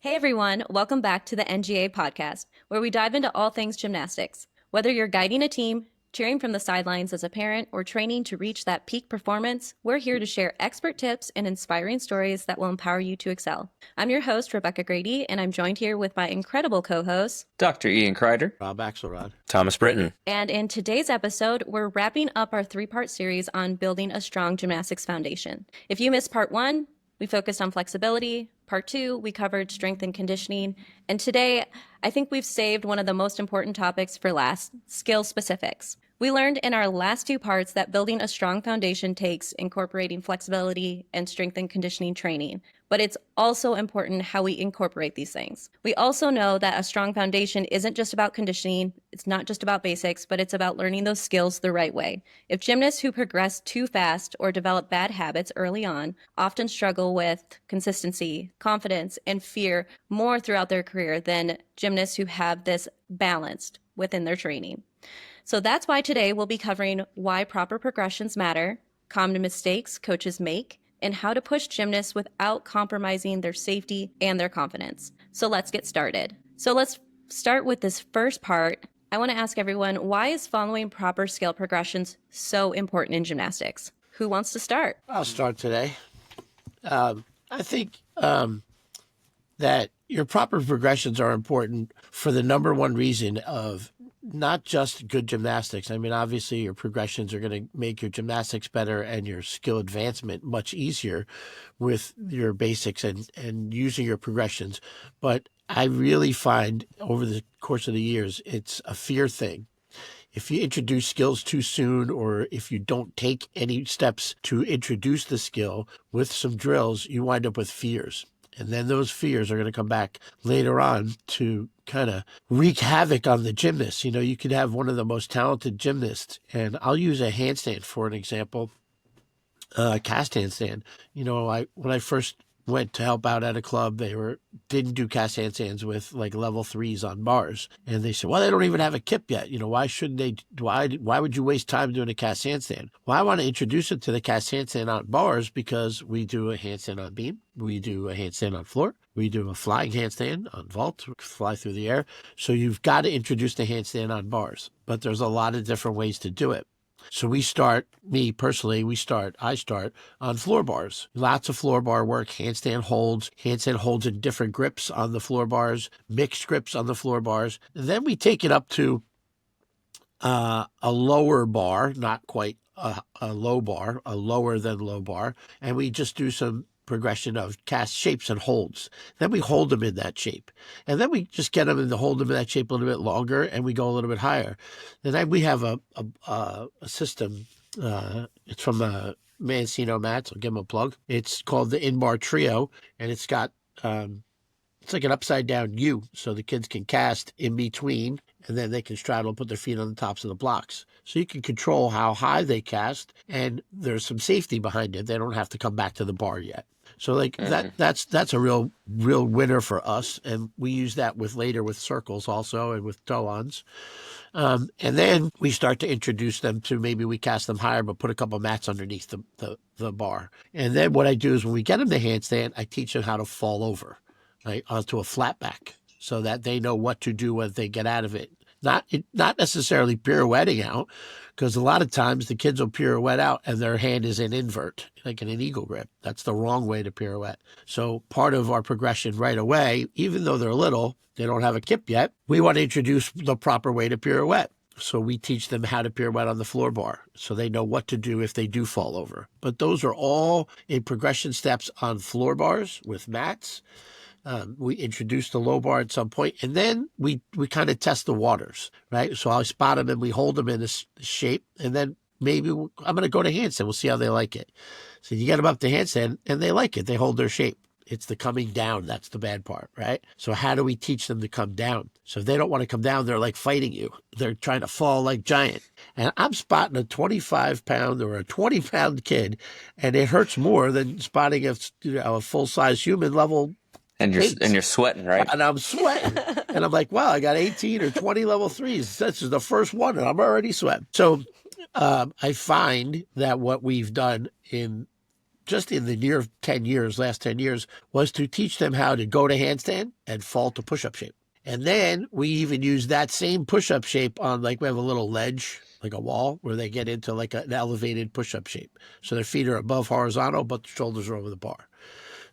Hey everyone, welcome back to the NGA podcast, where we dive into all things gymnastics. Whether you're guiding a team, cheering from the sidelines as a parent, or training to reach that peak performance, we're here to share expert tips and inspiring stories that will empower you to excel. I'm your host, Rebecca Grady, and I'm joined here with my incredible co-hosts, Dr. Ian Kreider, Rob Axelrod, Thomas Britton. And in today's episode, we're wrapping up our three-part series on building a strong gymnastics foundation. If you missed part one, we focused on flexibility. Part two, we covered strength and conditioning. And today, I think we've saved one of the most important topics for last, skill specifics. We learned in our last two parts that building a strong foundation takes incorporating flexibility and strength and conditioning training, but it's also important how we incorporate these things. We also know that a strong foundation isn't just about conditioning, it's not just about basics, but it's about learning those skills the right way. If gymnasts who progress too fast or develop bad habits early on often struggle with consistency, confidence, and fear more throughout their career than gymnasts who have this balanced within their training. So that's why today we'll be covering why proper progressions matter, common mistakes coaches make, and how to push gymnasts without compromising their safety and their confidence. So let's get started. So let's start with this first part. I want to ask everyone, why is following proper skill progressions so important in gymnastics? Who wants to start? I'll start today. I think that your proper progressions are important for the number one reason of not just good gymnastics. I mean, obviously your progressions are going to make your gymnastics better and your skill advancement much easier with your basics and using your progressions. But I really find over the course of the years, it's a fear thing. If you introduce skills too soon, or if you don't take any steps to introduce the skill with some drills, you wind up with fears. And then those fears are going to come back later on to kind of wreak havoc on the gymnast. You know, you could have one of the most talented gymnasts, and I'll use a handstand for an example, cast handstand. You know, when I first went to help out at a club, didn't do cast handstands with like level 3s on bars. And they said, well, they don't even have a kip yet. You know, why shouldn't they? Why would you waste time doing a cast handstand? Well, I want to introduce it to the cast handstand on bars because we do a handstand on beam. We do a handstand on floor. We do a flying handstand on vault, fly through the air. So you've got to introduce the handstand on bars, but there's a lot of different ways to do it. So I start on floor bars. Lots of floor bar work, handstand holds in different grips on the floor bars, mixed grips on the floor bars. And then we take it up to a lower bar, not quite a low bar, a lower than low bar. And we just do some progression of cast shapes and holds. Then we hold them in that shape. And then we just get them and hold them in that shape a little bit longer, and we go a little bit higher. And then we have a system. It's from Mancino Mats. I'll give them a plug. It's called the In-Bar Trio, and it's got it's like an upside down U, so the kids can cast in between, and then they can straddle and put their feet on the tops of the blocks. So you can control how high they cast, and there's some safety behind it. They don't have to come back to the bar yet. So like that's a real winner for us, and we use that later with circles also and with toe-ons. And then we start to introduce them to, maybe we cast them higher, but put a couple mats underneath the bar. And then what I do is when we get them to handstand, I teach them how to fall over, right, onto a flat back, so that they know what to do when they get out of it. Not necessarily pirouetting out, because a lot of times the kids will pirouette out and their hand is in invert, like in an eagle grip. That's the wrong way to pirouette. So part of our progression right away, even though they're little, they don't have a kip yet, we want to introduce the proper way to pirouette. So we teach them how to pirouette on the floor bar, so they know what to do if they do fall over. But those are all in progression steps on floor bars with mats. We introduce the low bar at some point, and then we kind of test the waters, right? So I'll spot them and we hold them in this shape, and then maybe I'm going to go to handstand. We'll see how they like it. So you get them up to handstand, and they like it. They hold their shape. It's the coming down. That's the bad part, right? So how do we teach them to come down? So if they don't want to come down, they're like fighting you. They're trying to fall like giant. And I'm spotting a 25-pound or a 20-pound kid, and it hurts more than spotting a full-size human level. And you're sweating, right? And I'm sweating. And I'm like, wow, I got 18 or 20 level 3s. This is the first one, and I'm already sweating. So I find that what we've done in just in the last 10 years, was to teach them how to go to handstand and fall to push-up shape. And then we even use that same push-up shape on, like, we have a little ledge, like a wall, where they get into like an elevated push-up shape. So their feet are above horizontal, but the shoulders are over the bar.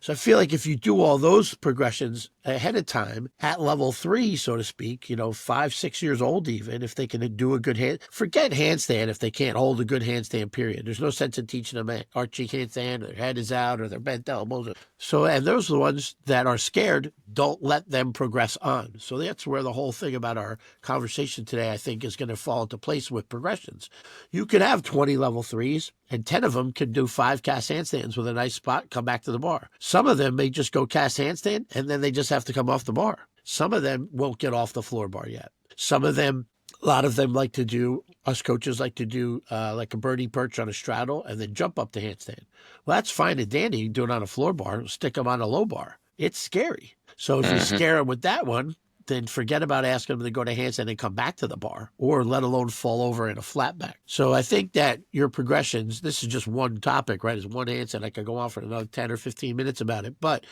So I feel like if you do all those progressions ahead of time at level 3, so to speak, 5, 6 years old, even if they can do a good forget handstand if they can't hold a good handstand, period. There's no sense in teaching them an arching handstand, their head is out or their bent elbows. So, and those are the ones that are scared, don't let them progress on. So that's where the whole thing about our conversation today, I think, is going to fall into place with progressions. You could have 20 level 3s, and 10 of them can do 5 cast handstands with a nice spot, come back to the bar. Some of them may just go cast handstand, and then they just have to come off the bar. Some of them won't get off the floor bar yet. Some of them, a lot of them like to do, us coaches like to do like a birdie perch on a straddle and then jump up the handstand. Well, that's fine and dandy. You can do it on a floor bar, stick them on a low bar. It's scary. So if you scare them with that one, then forget about asking them to go to handstand and come back to the bar, or let alone fall over in a flat back. So I think that your progressions, this is just one topic, right? It's one handstand. I could go on for another 10 or 15 minutes about it, but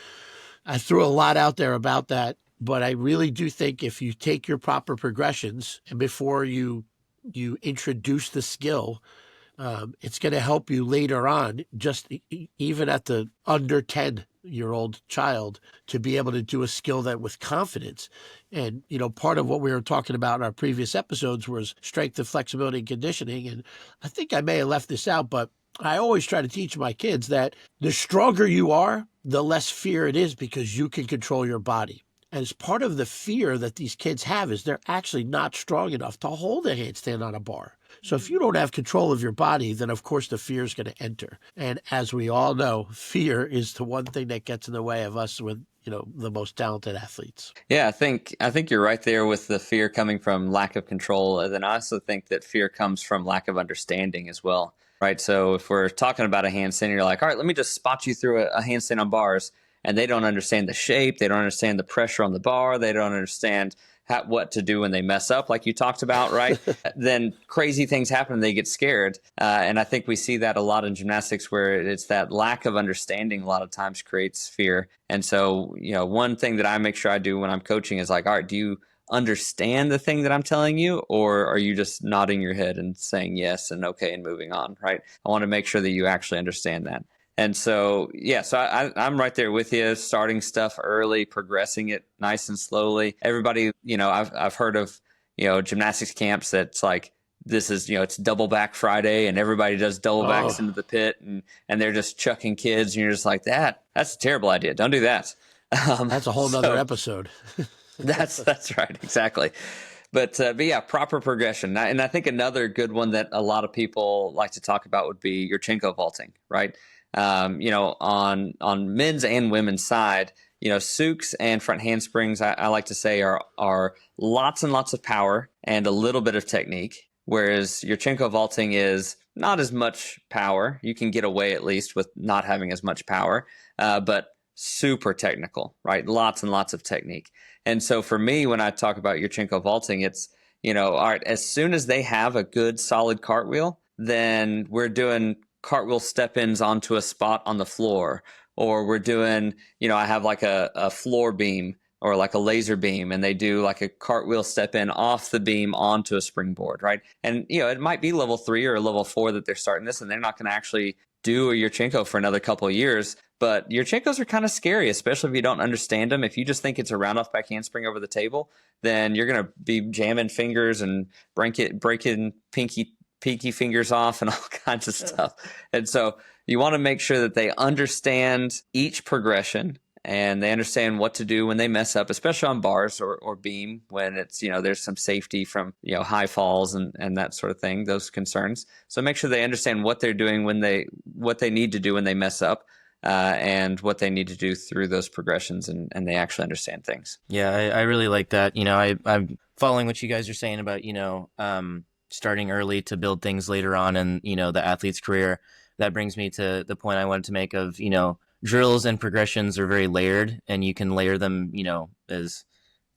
I threw a lot out there about that. But I really do think if you take your proper progressions and before you introduce the skill, it's going to help you later on, just even at the under 10-year-old child, to be able to do a skill that with confidence. And, part of what we were talking about in our previous episodes was strength and flexibility and conditioning. And I think I may have left this out, but I always try to teach my kids that the stronger you are, the less fear it is, because you can control your body. As part of the fear that these kids have is they're actually not strong enough to hold a handstand on a bar. So if you don't have control of your body, then of course the fear is going to enter. And as we all know, fear is the one thing that gets in the way of us with, the most talented athletes. Yeah, I think you're right there with the fear coming from lack of control. And then I also think that fear comes from lack of understanding as well, right? So if we're talking about a handstand, you're like, all right, let me just spot you through a handstand on bars. And they don't understand the shape. They don't understand the pressure on the bar. They don't understand what to do when they mess up, like you talked about, right? Then crazy things happen and they get scared. And I think we see that a lot in gymnastics, where it's that lack of understanding a lot of times creates fear. And so, one thing that I make sure I do when I'm coaching is like, all right, do you understand the thing that I'm telling you, or are you just nodding your head and saying yes and okay and moving on, right? I want to make sure that you actually understand that. And so, so I'm right there with you, starting stuff early, progressing it nice and slowly. Everybody, I've heard of, gymnastics camps that's like, this is, it's double back Friday and everybody does double backs into the pit and they're just chucking kids. And you're just like, that's a terrible idea. Don't do that. That's a whole nother episode. That's right. Exactly. But yeah, proper progression. And I think another good one that a lot of people like to talk about would be your Chinko vaulting, right? On men's and women's side, Sukes and front handsprings, I like to say are lots and lots of power and a little bit of technique. Whereas your Chinko vaulting is not as much power. You can get away at least with not having as much power, but super technical, right? Lots and lots of technique. And so for me, when I talk about your Chinko vaulting, it's, all right, as soon as they have a good solid cartwheel, then we're doing cartwheel step-ins onto a spot on the floor, or we're doing, I have like a floor beam or like a laser beam, and they do like a cartwheel step-in off the beam onto a springboard, right? And, it might be level 3 or level 4 that they're starting this, and they're not going to actually do your Chinko for another couple of years. But your Chinkos are kind of scary, especially if you don't understand them. If you just think it's a round off back handspring over the table, then you're going to be jamming fingers and breaking pinky fingers off and all kinds of stuff. And so you want to make sure that they understand each progression and they understand what to do when they mess up, especially on bars or beam, when it's, there's some safety from, high falls and that sort of thing, those concerns. So make sure they understand what they're doing what they need to do when they mess up, and what they need to do through those progressions, and they actually understand things. Yeah, I really like that. I'm following what you guys are saying about, starting early to build things later on in, the athlete's career. That brings me to the point I wanted to make of, drills and progressions are very layered, and you can layer them, as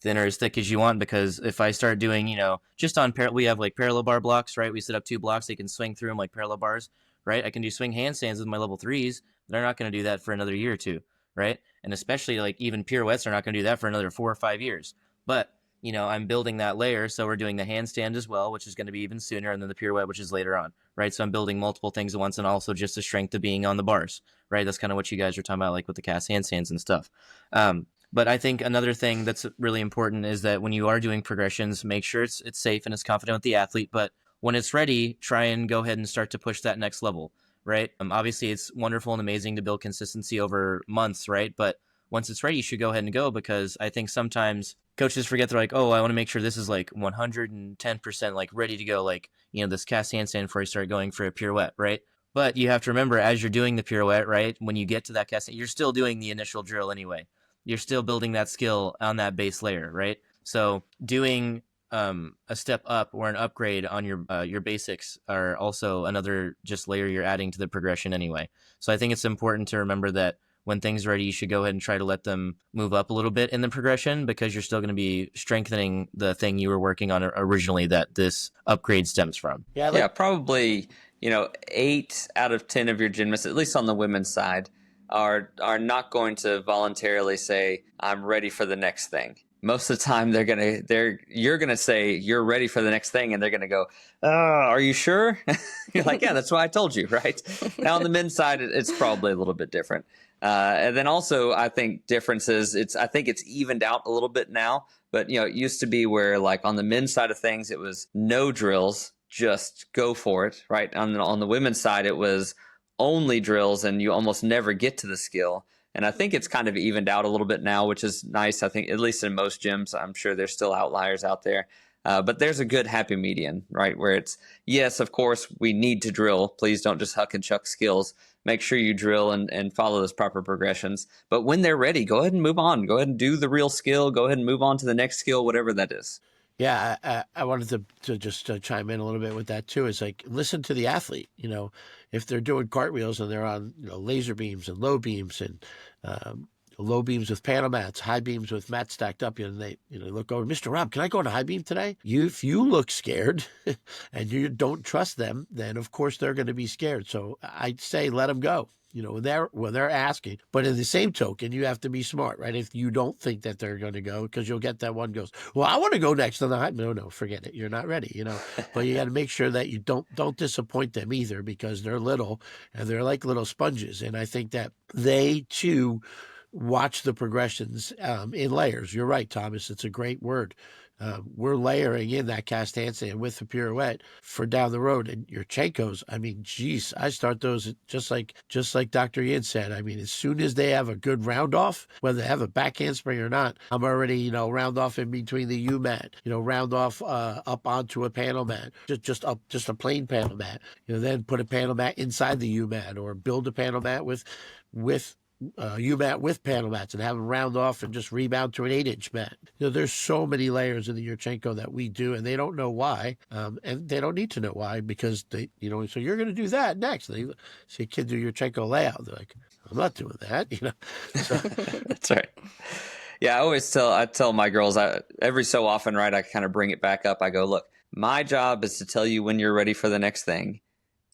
thin or as thick as you want. Because if I start doing, just on we have like parallel bar blocks, right? We set up 2 blocks, they can swing through them like parallel bars. right? I can do swing handstands with my level 3s. They're not going to do that for another year or two, right? And especially like even pirouettes are not going to do that for another 4 or 5 years. But I'm building that layer. So we're doing the handstand as well, which is going to be even sooner, and then the pirouette, which is later on, right? So I'm building multiple things at once, and also just the strength of being on the bars, right? That's kind of what you guys are talking about, like with the cast handstands and stuff. But I think another thing that's really important is that when you are doing progressions, make sure it's safe and it's confident with the athlete. But when it's ready, try and go ahead and start to push that next level, right? Obviously, it's wonderful and amazing to build consistency over months, right? But once it's ready, you should go ahead and go, because I think sometimes coaches forget. They're like, oh, I want to make sure this is like 110% like ready to go, like, this cast handstand before I start going for a pirouette, right? But you have to remember, as you're doing the pirouette, right, when you get to that cast, you're still doing the initial drill anyway. You're still building that skill on that base layer, right? So doing a step up or an upgrade on your basics are also another just layer you're adding to the progression anyway. So I think it's important to remember that when things are ready, you should go ahead and try to let them move up a little bit in the progression, because you're still going to be strengthening the thing you were working on originally that this upgrade stems from. Yeah, probably 8 out of 10 of your gymnasts, at least on the women's side, are not going to voluntarily say, I'm ready for the next thing. Most of the time you're gonna say you're ready for the next thing, and they're gonna go, are you sure? You're like, yeah, that's what I told you, right? Now on the men's side, it's probably a little bit different. And then also, I think differences, I think it's evened out a little bit now, but it used to be where, like, on the men's side of things, it was no drills, just go for it, right? On the women's side, it was only drills, and you almost never get to the skill. And I think it's kind of evened out a little bit now, which is nice. I think, at least in most gyms, I'm sure there's still outliers out there. But there's a good happy median, right? Where it's, yes, of course, we need to drill. Please don't just huck and chuck skills. Make sure you drill and follow those proper progressions. But when they're ready, go ahead and move on. Go ahead and do the real skill. Go ahead and move on to the next skill, whatever that is. Yeah, I wanted to just chime in a little bit with that too. It's like, listen to the athlete. If they're doing cartwheels and they're on laser beams and low beams, and low beams with panel mats, high beams with mats stacked up, and they look over, Mr. Rob, can I go on a high beam today? If you look scared and you don't trust them, then of course they're going to be scared. So I'd say let them go. When they're asking. But in the same token, you have to be smart, right? If you don't think that they're going to go, because you'll get that one goes, well, I want to go next on the high. No, forget it. You're not ready, But you got to make sure that you don't disappoint them either, because they're little and they're like little sponges. And I think that they too watch the progressions in layers. You're right, Thomas. It's a great word. We're layering in that cast handstand with the pirouette for down the road. And your Chenkos, I mean, geez, I start those just like Dr. Yin said. I mean, as soon as they have a good round off, whether they have a back handspring or not, I'm already, round off in between the U mat, round off up onto a panel mat, just a plain panel mat, then put a panel mat inside the U mat, or build a panel mat with U-mat with panel mats, and have them round off and just rebound to an 8-inch mat. There's so many layers in the Yurchenko that we do, and they don't know why, and they don't need to know why, because they, so you're going to do that next. They see a kid do Yurchenko layout, they're like, I'm not doing that, So. That's right. Yeah, I tell my girls, every so often, right, I kind of bring it back up. I go, look, my job is to tell you when you're ready for the next thing.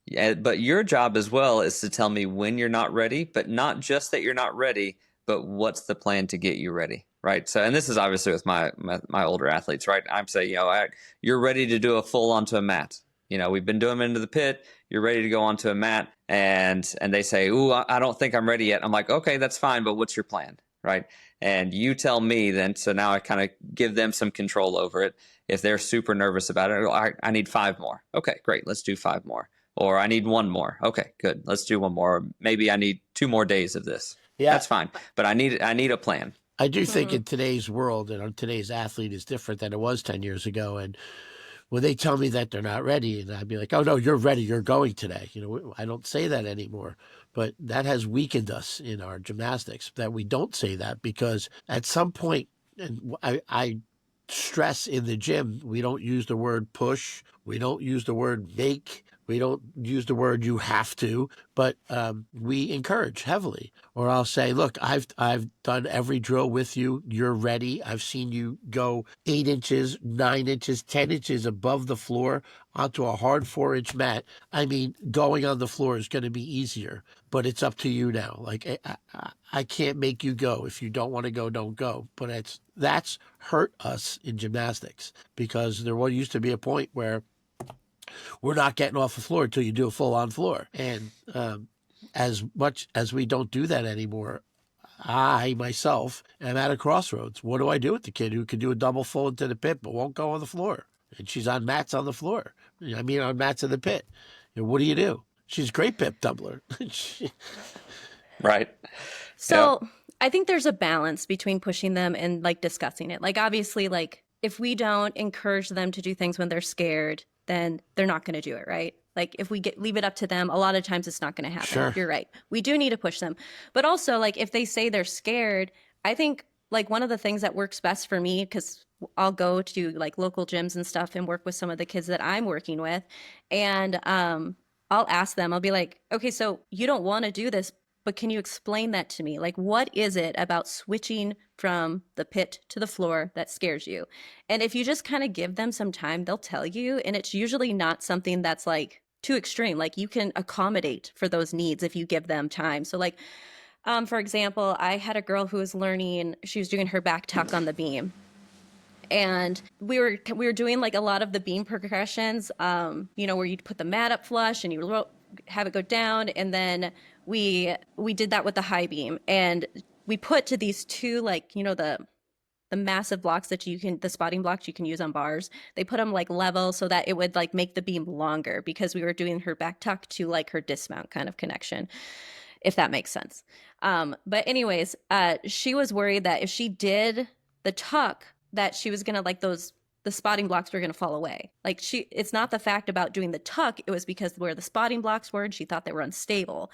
Yeah, but your job as well is to tell me when you're not ready, but not just that you're not ready, but what's the plan to get you ready, right? So, and this is obviously with my older athletes, right? I'm saying, you're ready to do a full onto a mat. We've been doing them into the pit. You're ready to go onto a mat, and they say, "Ooh, I don't think I'm ready yet." I'm like, "Okay, that's fine, but what's your plan?" Right? And you tell me then. So now I kind of give them some control over it. If they're super nervous about it, I need 5 more. Okay, great. Let's do 5 more. Or I need 1 more. Okay, good. Let's do 1 more. Or maybe I need 2 more days of this. Yeah, that's fine. But I need a plan. I do think in today's world, and today's athlete is different than it was 10 years ago. And when they tell me that they're not ready, and I'd be like, oh, no, you're ready. You're going today. I don't say that anymore. But that has weakened us in our gymnastics, that we don't say that, because at some point, and I stress in the gym, we don't use the word push. We don't use the word make. We don't use the word "you have to," but we encourage heavily. Or I'll say, "Look, I've done every drill with you. You're ready. I've seen you go 8 inches, 9 inches, 10 inches above the floor onto a hard 4-inch mat. I mean, going on the floor is going to be easier, but it's up to you now. Like I can't make you go. If you don't want to go, don't go." But that's hurt us in gymnastics, because there used to be a point where we're not getting off the floor until you do a full on floor. And as much as we don't do that anymore, I myself am at a crossroads. What do I do with the kid who can do a double full into the pit but won't go on the floor? And she's on mats on the floor. I mean, on mats in the pit. What do you do? She's a great pip doubler. Right. So I think there's a balance between pushing them and like discussing it. Like obviously, like if we don't encourage them to do things when they're scared, then they're not going to do it, right? Like if we leave it up to them, a lot of times it's not going to happen. Sure. You're right. We do need to push them. But also like if they say they're scared, I think like one of the things that works best for me, because I'll go to like local gyms and stuff and work with some of the kids that I'm working with. And I'll ask them, I'll be like, okay, so you don't want to do this, but can you explain that to me? Like, what is it about switching from the pit to the floor that scares you? And if you just kind of give them some time, they'll tell you. And it's usually not something that's like too extreme. Like you can accommodate for those needs if you give them time. So like, for example, I had a girl who was learning, she was doing her back tuck on the beam. And we were doing like a lot of the beam progressions, you know, where you'd put the mat up flush and you have it go down. And then we did that with the high beam, and we put to these two, like, you know, the massive blocks that the spotting blocks you can use on bars. They put them like level so that it would like make the beam longer, because we were doing her back tuck to like her dismount kind of connection, if that makes sense. But anyways, she was worried that if she did the tuck, that she was gonna like the spotting blocks were gonna fall away. Like it's not the fact about doing the tuck, it was because where the spotting blocks were, and she thought they were unstable.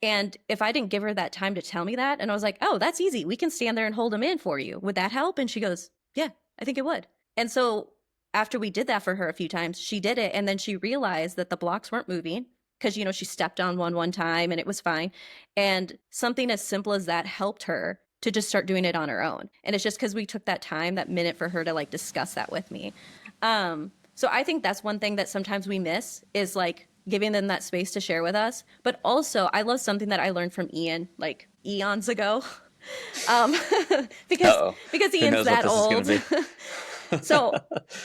And if I didn't give her that time to tell me that, and I was like, oh, that's easy, we can stand there and hold them in for you, would that help? And she goes, yeah, I think it would. And so after we did that for her a few times, she did it, and then she realized that the blocks weren't moving, because, you know, she stepped on one time and it was fine. And something as simple as that helped her to just start doing it on her own. And it's just because we took that time, that minute, for her to like discuss that with me. So I think that's one thing that sometimes we miss, is like giving them that space to share with us. But also I love something that I learned from Ian like eons ago. Because Ian's that old. So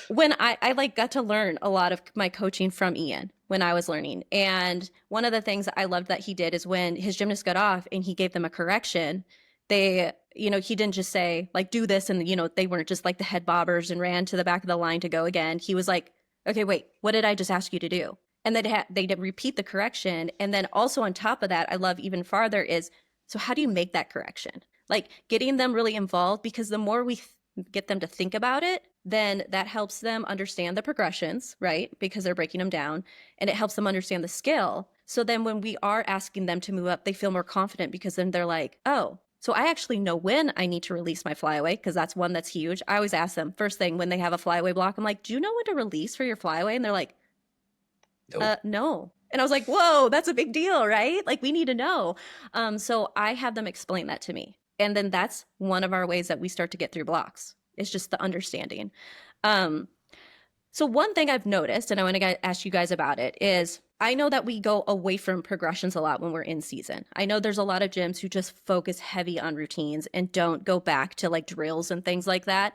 when I like got to learn a lot of my coaching from Ian when I was learning. And one of the things that I loved that he did is when his gymnast got off and he gave them a correction, they, you know, he didn't just say like, do this. And, you know, they weren't just like the head bobbers and ran to the back of the line to go again. He was like, okay, wait, what did I just ask you to do? And they'd repeat the correction. And then also on top of that, I love even farther is, so how do you make that correction? Like getting them really involved, because the more we get them to think about it, then that helps them understand the progressions, right? Because they're breaking them down, and it helps them understand the skill. So then when we are asking them to move up, they feel more confident, because then they're like, oh, so I actually know when I need to release my flyaway, because that's one that's huge. I always ask them first thing when they have a flyaway block, I'm like, do you know when to release for your flyaway? And they're like, no. And I was like, whoa, that's a big deal, right? Like we need to know. So I have them explain that to me. And then that's one of our ways that we start to get through blocks. It's just the understanding. So one thing I've noticed, and I want to ask you guys about it, is I know that we go away from progressions a lot when we're in season. I know there's a lot of gyms who just focus heavy on routines and don't go back to like drills and things like that.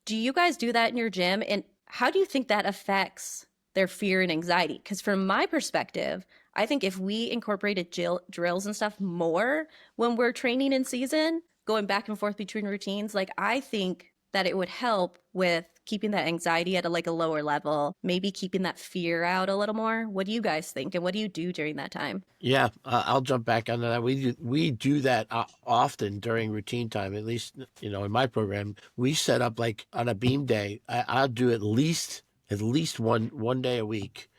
Do you guys do that in your gym? And how do you think that affects their fear and anxiety? Because from my perspective, I think if we incorporated drills and stuff more when we're training in season, going back and forth between routines, like I think that it would help with keeping that anxiety at a lower level, maybe keeping that fear out a little more. What do you guys think? And what do you do during that time? Yeah, I'll jump back onto that. We do that often during routine time. At least, you know, in my program, we set up like on a beam day. I'll do at least one day a week,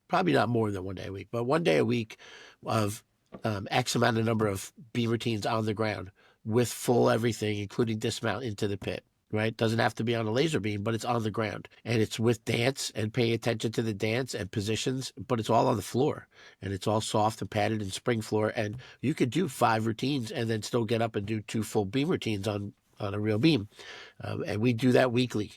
probably not more than one day a week, but one day a week of X amount of number of beam routines on the ground with full everything, including dismount into the pit. right? Doesn't have to be on a laser beam, but it's on the ground. And it's with dance and paying attention to the dance and positions, but it's all on the floor. And it's all soft and padded and spring floor. And you could do 5 routines and then still get up and do 2 full beam routines on a real beam. And we do that weekly.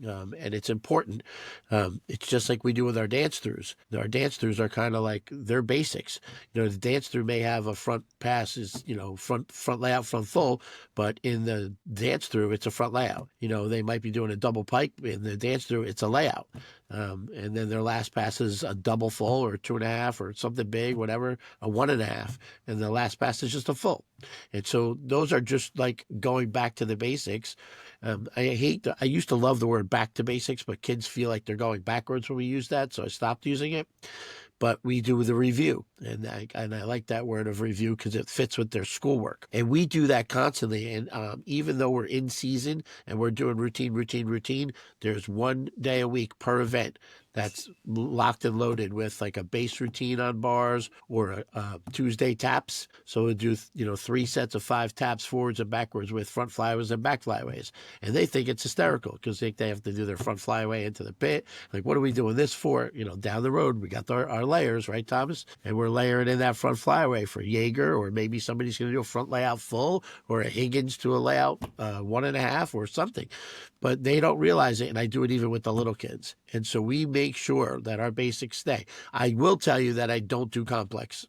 And it's important. It's just like we do with our dance throughs. Our dance throughs are kind of like they're basics. The dance through may have a front pass is front layout, front full, but in the dance through it's a front layout. They might be doing a double pike in the dance through. It's a layout. And then their last pass is a double full or 2.5 or something big, whatever, a 1.5, and the last pass is just a full. And so those are just like going back to the basics. I used to love the word back to basics, but kids feel like they're going backwards when we use that, so I stopped using it. But we do the review, and I like that word of review because it fits with their schoolwork. And we do that constantly. And even though we're in season and we're doing routine, there's 1 day a week per event that's locked and loaded with like a base routine on bars or a Tuesday taps. So we'll do 3 sets of 5 taps forwards and backwards with front flyaways and back flyaways. And they think it's hysterical because they have to do their front flyaway into the pit. Like, what are we doing this for? Down the road, we got our layers, right, Thomas? And we're layering in that front flyaway for Jaeger, or maybe somebody's going to do a front layout full, or a Higgins to a layout 1.5 or something. But they don't realize it, and I do it even with the little kids. And so we make sure that our basics stay. I will tell you that I don't do complex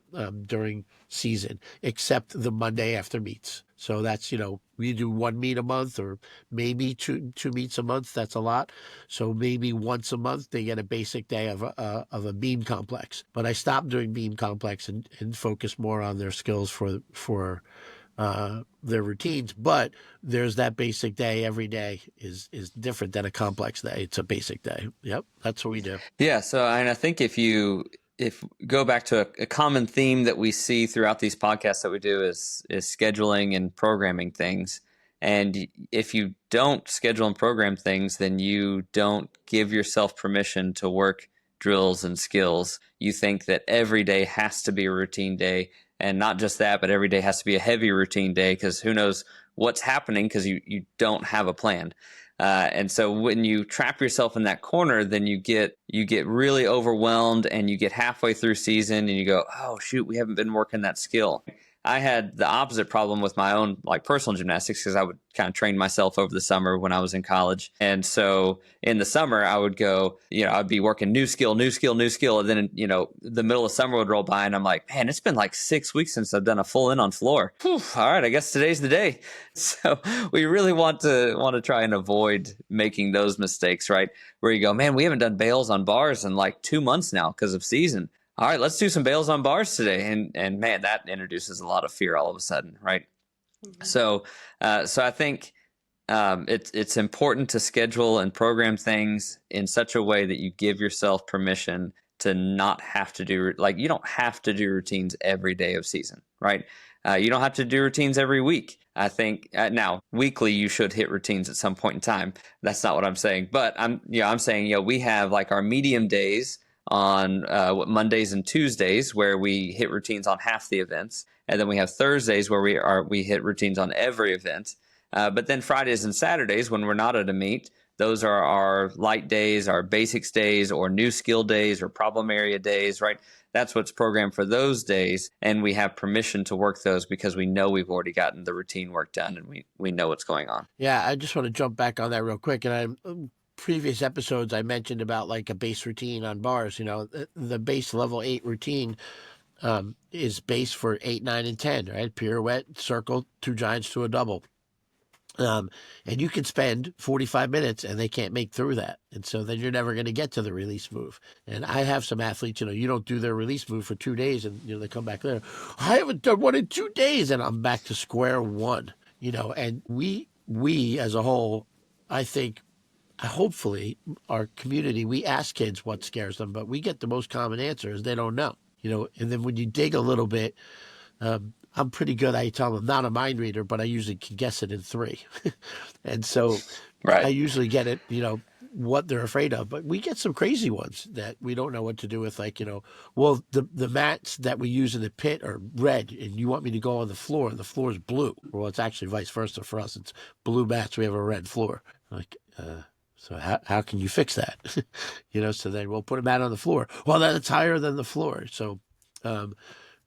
during season, except the Monday after meets. So that's, we do 1 meet a month or maybe two meets a month. That's a lot. So maybe once a month they get a basic day of a beam complex. But I stopped doing beam complex and focus more on their skills for their routines. But there's that basic day. Every day is different than a complex day. It's a basic day. Yep, that's what we do. Yeah. So, and I think if go back to a common theme that we see throughout these podcasts that we do is scheduling and programming things. And if you don't schedule and program things, then you don't give yourself permission to work drills and skills. You think that every day has to be a routine day. And not just that, but every day has to be a heavy routine day because who knows what's happening because you don't have a plan. And so when you trap yourself in that corner, then you get really overwhelmed and you get halfway through season and you go, oh, shoot, we haven't been working that skill. I had the opposite problem with my own personal gymnastics because I would kind of train myself over the summer when I was in college. And so in the summer, I would go, I'd be working new skill. And then, the middle of summer would roll by and I'm like, man, it's been like 6 weeks since I've done a full in on floor. Whew, all right, I guess today's the day. So we really want to try and avoid making those mistakes, right? Where you go, man, we haven't done bails on bars in like 2 months now because of season. All right, let's do some bails on bars today. And man, that introduces a lot of fear all of a sudden, right? Mm-hmm. So I think it's important to schedule and program things in such a way that you give yourself permission to not have to do, you don't have to do routines every day of season, right? You don't have to do routines every week. I think now weekly you should hit routines at some point in time. That's not what I'm saying, but I'm saying we have our medium days on Mondays and Tuesdays where we hit routines on half the events, and then we have Thursdays where we hit routines on every event. But then Fridays and Saturdays when we're not at a meet, those are our light days, our basics days, or new skill days, or problem area days, right? That's what's programmed for those days, and we have permission to work those because we know we've already gotten the routine work done, and we know what's going on. Yeah, I just want to jump back on that real quick, and previous episodes I mentioned about a base routine on bars. The base level 8 routine is base for 8, 9, and 10, right? Pirouette, circle, 2 giants to a double. And you can spend 45 minutes and they can't make through that. And so then you're never going to get to the release move. And I have some athletes, you don't do their release move for 2 days and, they come back there. I haven't done one in 2 days and I'm back to square one, and we as a whole, I think, hopefully our community, we ask kids what scares them, but we get the most common answer is they don't know, and then when you dig a little bit, I'm pretty good. I tell them I'm not a mind reader, but I usually can guess it in 3. And so right. I usually get it, what they're afraid of. But we get some crazy ones that we don't know what to do with, like, well, the mats that we use in the pit are red and you want me to go on the floor and the floor is blue. Well, it's actually vice versa for us. It's blue mats, we have a red floor. Like, so how can you fix that? So then we'll put a mat on the floor. Well, that's higher than the floor. So,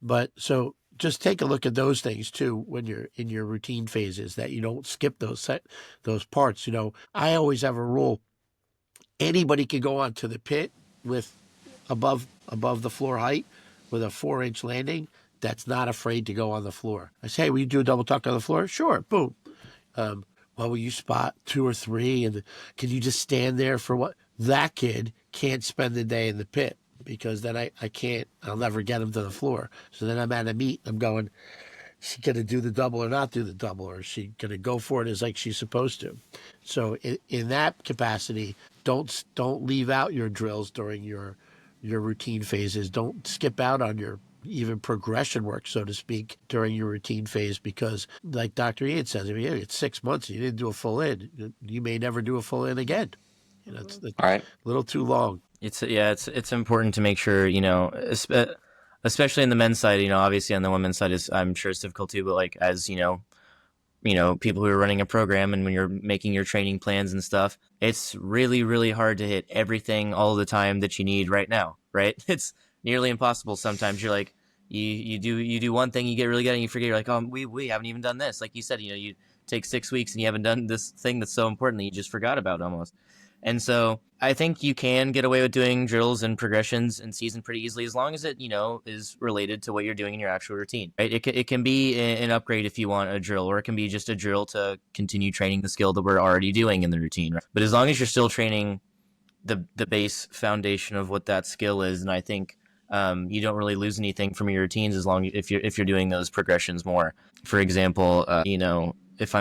but so just take a look at those things too when you're in your routine phases, that you don't skip those parts. I always have a rule. Anybody can go onto the pit with above the floor height with a 4-inch landing that's not afraid to go on the floor. I say, hey, will you do a double tuck on the floor? Sure, boom. Well, will you spot 2 or 3? And can you just stand there for what? That kid can't spend the day in the pit, because then I'll never get him to the floor. So then I'm at a meet, I'm going, is she going to do the double or not do the double? Or is she going to go for it as like she's supposed to? So in that capacity, don't leave out your drills during your routine phases. Don't skip out on your even progression work, so to speak, during your routine phase, because like Dr. Ian says, it's 6 months and you didn't do a full in, you may never do a full in again. It's a All right. little too long. It's important to make sure, especially in the men's side, obviously on the women's side I'm sure it's difficult too, but like, as people who are running a program and when you're making your training plans and stuff, it's really, really hard to hit everything all the time that you need right now, right? It's nearly impossible. Sometimes you're like, you do one thing, you get really good, and you forget, you're like, oh, we haven't even done this. Like you said, you take 6 weeks and you haven't done this thing that's so important that you just forgot about almost. And so I think you can get away with doing drills and progressions in season pretty easily, as long as it, is related to what you're doing in your actual routine, right? It can be an upgrade if you want a drill, or it can be just a drill to continue training the skill that we're already doing in the routine, right? But as long as you're still training the base foundation of what that skill is, and I think you don't really lose anything from your routines as long if you're doing those progressions more. For example, if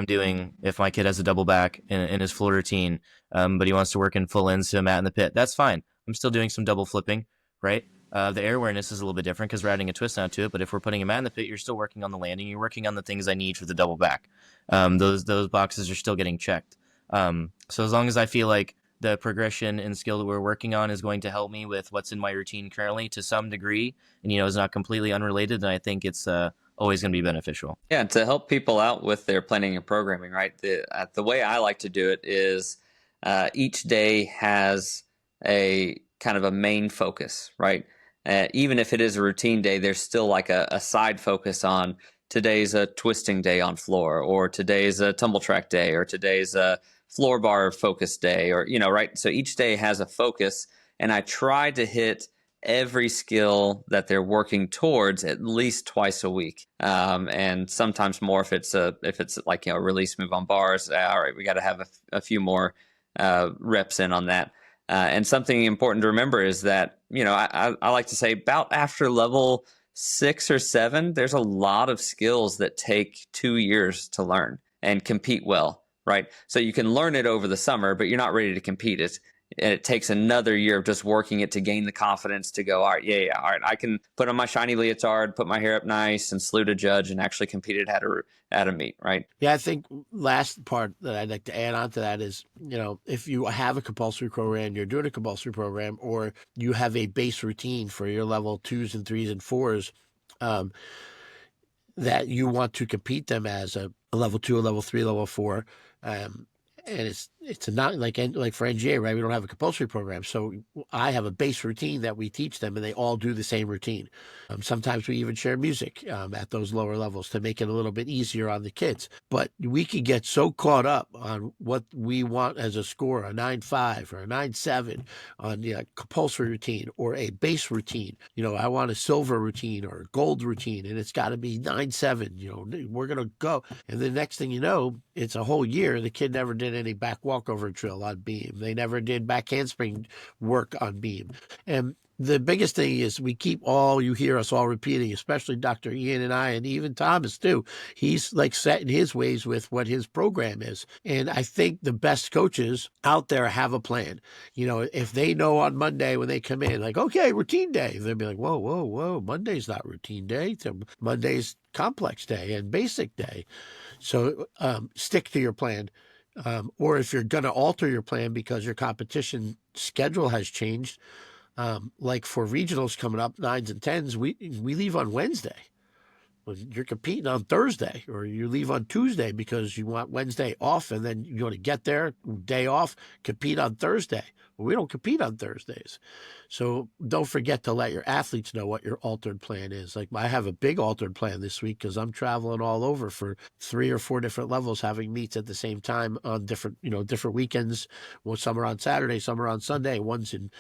my kid has a double back in his full routine, but he wants to work in full ends to a mat in the pit, that's fine. I'm still doing some double flipping, right? The air awareness is a little bit different because we're adding a twist now to it. But if we're putting a mat in the pit, you're still working on the landing. You're working on the things I need for the double back. Those boxes are still getting checked. So as long as I feel like the progression and skill that we're working on is going to help me with what's in my routine currently to some degree, and is not completely unrelated, then I think it's always going to be beneficial. Yeah, to help people out with their planning and programming, right? The way I like to do it is each day has a kind of a main focus, right? Even if it is a routine day, there's still like a side focus on today's a twisting day on floor, or today's a tumble track day, or today's a floor bar focus day, or, right? So each day has a focus, and I try to hit every skill that they're working towards at least twice a week, and sometimes more if it's like a release move on bars. All right, we got to have a few more reps in on that. And something important to remember is that I like to say about after level 6 or 7, there's a lot of skills that take 2 years to learn and compete well. Right. So you can learn it over the summer, but you're not ready to compete it. And it takes another year of just working it to gain the confidence to go, all right, yeah, all right, I can put on my shiny leotard, put my hair up nice, and salute a judge and actually compete it at a meet, right? Yeah, I think last part that I'd like to add on to that is, if you have a compulsory program, you're doing a compulsory program, or you have a base routine for your level 2s and 3s and 4s, that you want to compete them as a level 2, a level 3, level 4. And it's not like for NGA, right? We don't have a compulsory program. So I have a base routine that we teach them, and they all do the same routine. Sometimes we even share music at those lower levels to make it a little bit easier on the kids. But we could get so caught up on what we want as a score, a 9.5 or a 9.7 on the compulsory routine or a base routine. I want a silver routine or a gold routine, and it's got to be 9.7. We're going to go. And the next thing you know, it's a whole year. The kid never did any back walkover drill on beam. They never did back handspring work on beam. And the biggest thing is you hear us all repeating, especially Dr. Ian and I, and even Thomas too. He's like set in his ways with what his program is. And I think the best coaches out there have a plan. If they know on Monday when they come in, like, okay, routine day, they'll be like, whoa, Monday's not routine day. Monday's complex day and basic day. So stick to your plan. Or if you're going to alter your plan because your competition schedule has changed, like for regionals coming up, 9s and 10s, we leave on Wednesday. When you're competing on Thursday, or you leave on Tuesday because you want Wednesday off, and then you want to get there, day off, compete on Thursday. Well, we don't compete on Thursdays. So don't forget to let your athletes know what your altered plan is. Like, I have a big altered plan this week because I'm traveling all over for 3 or 4 different levels, having meets at the same time on different weekends. Well, some are on Saturday, some are on Sunday. One's in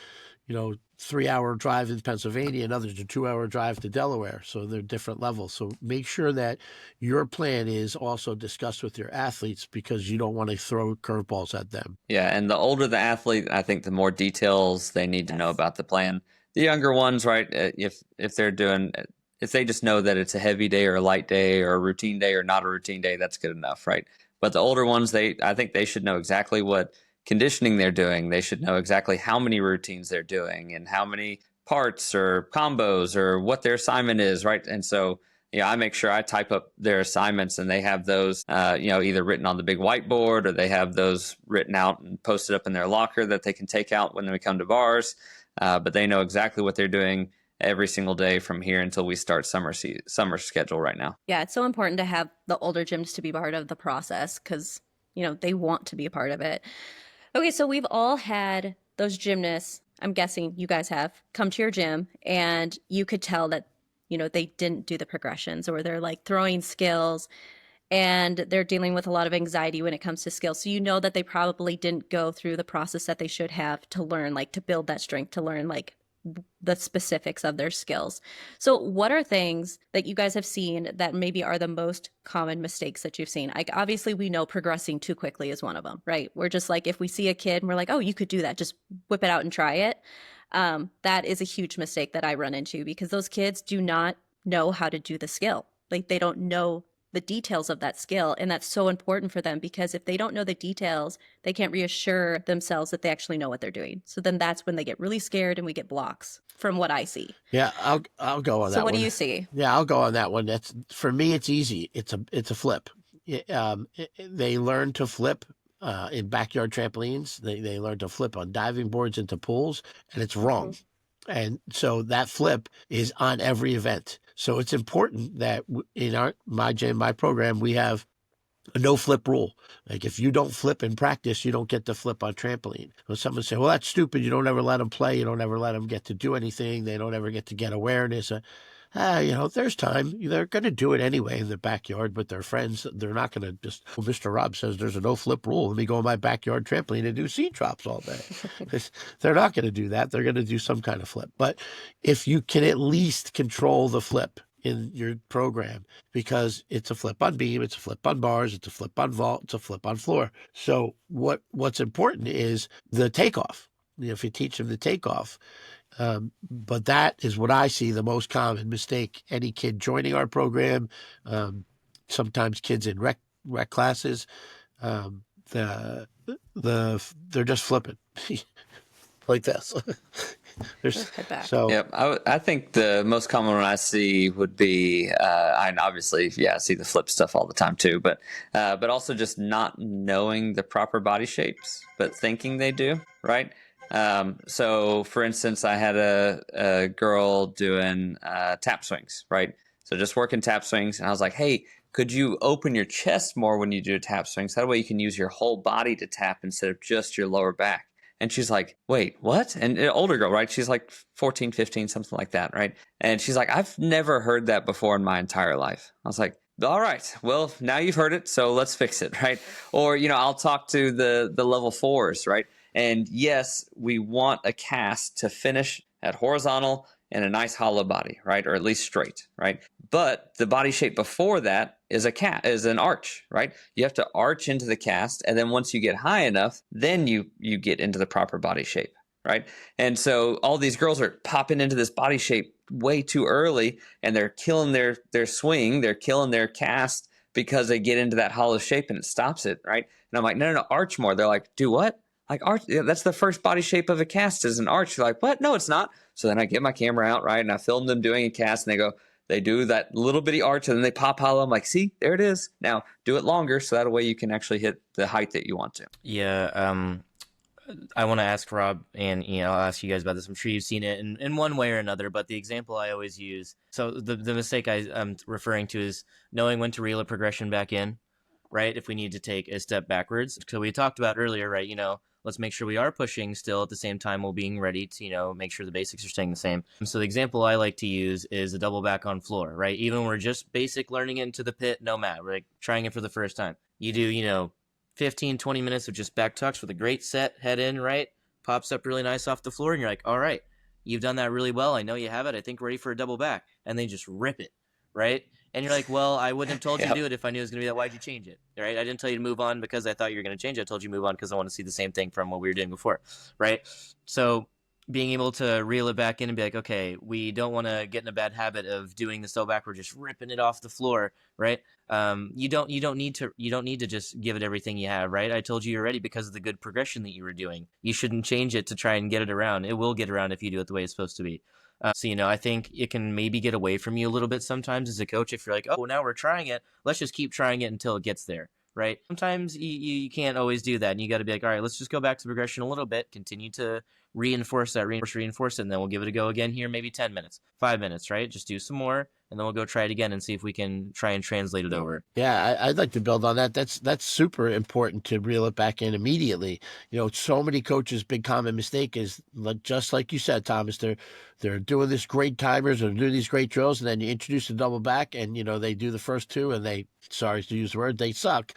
3-hour drive in Pennsylvania, and others a 2-hour drive to Delaware. So they're different levels. So make sure that your plan is also discussed with your athletes, because you don't want to throw curveballs at them. Yeah, and the older the athlete, I think the more details they need to know about the plan. The younger ones, right, if they just know that it's a heavy day or a light day or a routine day or not a routine day, that's good enough, right? But the older ones, I think they should know exactly what conditioning they're doing. They should know exactly how many routines they're doing and how many parts or combos or what their assignment is, right? And so, I make sure I type up their assignments, and they have those, either written on the big whiteboard, or they have those written out and posted up in their locker that they can take out when they come to bars. But they know exactly what they're doing every single day from here until we start summer schedule right now. Yeah, it's so important to have the older gyms to be part of the process, because, they want to be a part of it. Okay, so we've all had those gymnasts, I'm guessing you guys have, come to your gym, and you could tell that, they didn't do the progressions, or they're like throwing skills, and they're dealing with a lot of anxiety when it comes to skills. So that they probably didn't go through the process that they should have to learn, like to build that strength, to learn like the specifics of their skills. So what are things that you guys have seen that maybe are the most common mistakes that you've seen? Like, obviously we know progressing too quickly is one of them, right? We're just like, if we see a kid and we're like, oh, you could do that, just whip it out and try it. That is a huge mistake that I run into, because those kids do not know how to do the skill. Like, they don't know the details of that skill. And that's so important for them, because if they don't know the details, they can't reassure themselves that they actually know what they're doing. So then that's when they get really scared and we get blocks, from what I see. Yeah, I'll go on that one. So what do you see? Yeah, I'll go on that one. That's, for me, it's easy. It's a flip. They learn to flip in backyard trampolines. They learn to flip on diving boards into pools, and it's wrong. Mm-hmm. And so that flip is on every event. So it's important that in my gym, my program, we have a no flip rule. Like, if you don't flip in practice, you don't get to flip on trampoline. So someone say, well, that's stupid. You don't ever let them play. You don't ever let them get to do anything. They don't ever get to get awareness. There's time. They're going to do it anyway in the backyard with their friends. They're not going to just, well, Mr. Rob says there's a no flip rule. Let me go on my backyard trampoline and do seat drops all day. They're not going to do that. They're going to do some kind of flip. But if you can at least control the flip in your program, because it's a flip on beam, it's a flip on bars, it's a flip on vault, it's a flip on floor. So what's important is the takeoff. If you teach them the takeoff. But that is what I see the most common mistake. Any kid joining our program, sometimes kids in rec classes, they're just flipping like this. So yep, I think the most common one I see would be, I obviously, I see the flip stuff all the time too, but also just not knowing the proper body shapes, but thinking they do, right? So for instance, I had a girl doing tap swings, right? So just working tap swings, and I was like, hey, could you open your chest more when you do tap swings? That way you can use your whole body to tap instead of just your lower back. And she's like, wait, what? And an older girl, right? She's like 14, 15, something like that, right? And she's like, I've never heard that before in my entire life. I was like, all right, well, now you've heard it, so let's fix it, right? Or, I'll talk to the level 4s, right? And yes, we want a cast to finish at horizontal and a nice hollow body, right? Or at least straight, right? But the body shape before that is an arch, right? You have to arch into the cast, and then once you get high enough, then you get into the proper body shape, right? And so all these girls are popping into this body shape way too early, and they're killing their swing, they're killing their cast because they get into that hollow shape and it stops it, right? And I'm like, no, arch more. They're like, do what? Like, arch, that's the first body shape of a cast is an arch. You're like, what? No, it's not. So then I get my camera out, right? And I film them doing a cast, and they go, They do that little bitty arch and then they pop hollow. I'm like, see, there it is. Now do it longer so that way you can actually hit the height that you want to. Yeah, I want to ask Rob, and I'll ask you guys about this. I'm sure you've seen it in one way or another, but the example I always use. So the mistake I'm referring to is knowing when to reel a progression back in, right? If we need to take a step backwards. So we talked about earlier, right? Let's make sure we are pushing still at the same time while being ready to, make sure the basics are staying the same. So the example I like to use is a double back on floor, right? Even when we're just basic learning it into the pit, no mat, we're like trying it for the first time. You do, 15, 20 minutes of just back tucks with a great set, head in, right? Pops up really nice off the floor, and you're like, all right, you've done that really well. I know you have it. I think we're ready for a double back. And they just rip it, right? And you're like, well, I wouldn't have told you to do it if I knew it was going to be that. Why'd you change it, right? I didn't tell you to move on because I thought you were going to change it. I told you to move on because I want to see the same thing from what we were doing before, right? So being able to reel it back in and be like, okay, we don't want to get in a bad habit of doing the so back. We're just ripping it off the floor, right? You don't need to just give it everything you have, right? I told you you're ready because of the good progression that you were doing. You shouldn't change it to try and get it around. It will get around if you do it the way it's supposed to be. So, I think it can maybe get away from you a little bit sometimes as a coach if you're like, oh, now we're trying it. Let's just keep trying it until it gets there, right? Sometimes you can't always do that. And you got to be like, all right, let's just go back to progression a little bit, continue to reinforce it, and then we'll give it a go again here, maybe 10 minutes, 5 minutes, right? Just do some more, and then we'll go try it again and see if we can try and translate it over. Yeah, I'd like to build on that. That's super important to reel it back in immediately. So many coaches' big common mistake is just like you said, Thomas. They're doing this great timers or doing these great drills, and then you introduce the double back, and they do the first two, and sorry to use the word, they suck.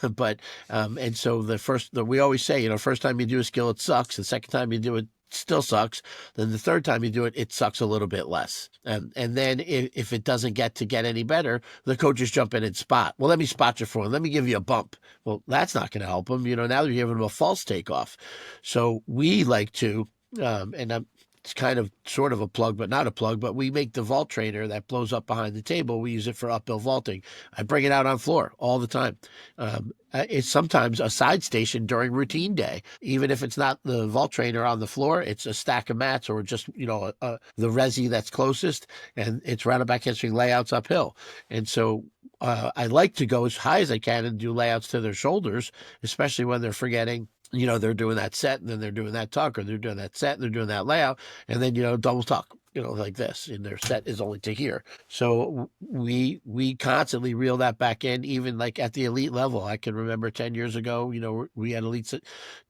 But and so we always say, first time you do a skill, it sucks. The second time you do it, still sucks. Then the third time you do it, it sucks a little bit less. And then if it doesn't get any better, the coaches jump in and spot. Well, let me spot you for him. Let me give you a bump. Well, that's not going to help him. Now you're giving him a false takeoff. So we like to, it's kind of sort of a plug, but not a plug, but we make the vault trainer that blows up behind the table. We use it for uphill vaulting. I bring it out on floor all the time. It's sometimes a side station during routine day. Even if it's not the vault trainer on the floor, it's a stack of mats or just, the resi that's closest, and it's rounded back hamstring layouts uphill. And so I like to go as high as I can and do layouts to their shoulders, especially when they're forgetting. They're doing that set and then they're doing that tuck, or they're doing that set and they're doing that layout, and then, double tuck, like this, and their set is only to here. So we constantly reel that back in, even like at the elite level. I can remember 10 years ago, we had elites